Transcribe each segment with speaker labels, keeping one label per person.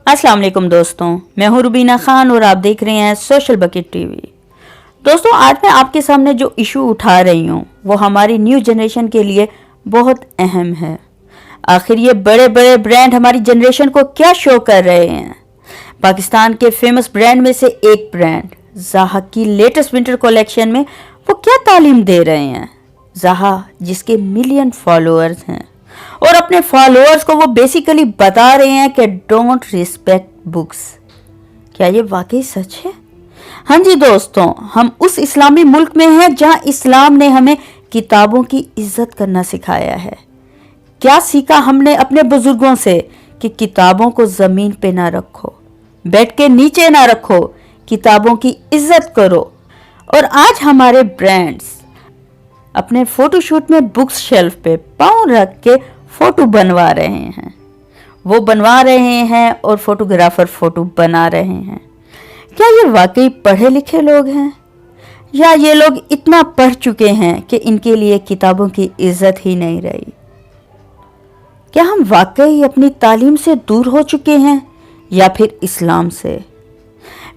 Speaker 1: अस्सलाम वालेकुम दोस्तों, मैं हूं रुबीना खान और आप देख रहे हैं सोशल बकेट टीवी। दोस्तों, आज मैं आपके सामने जो इशू उठा रही हूं वो हमारी न्यू जनरेशन के लिए बहुत अहम है। आखिर ये बड़े बड़े ब्रांड हमारी जनरेशन को क्या शो कर रहे हैं। पाकिस्तान के फेमस ब्रांड में से एक ब्रांड ज़ाहा की लेटेस्ट विंटर कलेक्शन में वो क्या तालीम दे रहे हैं। ज़ाहा जिसके मिलियन फॉलोअर्स हैं और अपने फॉलोअर्स को वो बेसिकली बता रहे हैं कि डोंट रिस्पेक्ट बुक्स। क्या ये वाकई सच है? हाँ जी दोस्तों, हम उस इस्लामी मुल्क में हैं जहाँ इस्लाम ने हमें किताबों की इज्जत करना सिखाया है। क्या सीखा हमने अपने बुजुर्गों से कि किताबों को ज़मीन पे ना रखो, बेड के नीचे ना रखो, किताबों की इज्जत करो। और आज हमारे ब्रांड्स अपने फोटोशूट में बुक्स शेल्फ पे पाँव रख के फोटो बनवा रहे हैं। वो बनवा रहे हैं और फोटोग्राफर फोटो बना रहे हैं। क्या ये वाकई पढ़े लिखे लोग हैं या ये लोग इतना पढ़ चुके हैं कि इनके लिए किताबों की इज्जत ही नहीं रही? क्या हम वाकई अपनी तालीम से दूर हो चुके हैं या फिर इस्लाम से?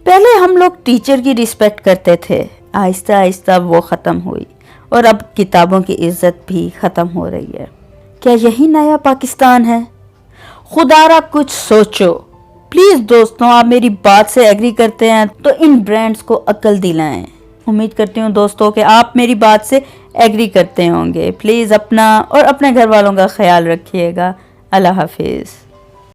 Speaker 1: पहले हम लोग टीचर की रिस्पेक्ट करते थे, आहिस्ता आहिस्ता वो ख़त्म हुई और अब किताबों की इज्जत भी ख़त्म हो रही है। क्या यही नया पाकिस्तान है? खुदारा कुछ सोचो। प्लीज़ दोस्तों, आप मेरी बात से एग्री करते हैं तो इन ब्रांड्स को अक्ल दिलाएं। उम्मीद करती हूँ दोस्तों कि आप मेरी बात से एग्री करते होंगे। प्लीज़ अपना और अपने घर वालों का ख्याल रखिएगा। अल्लाह हाफिज़।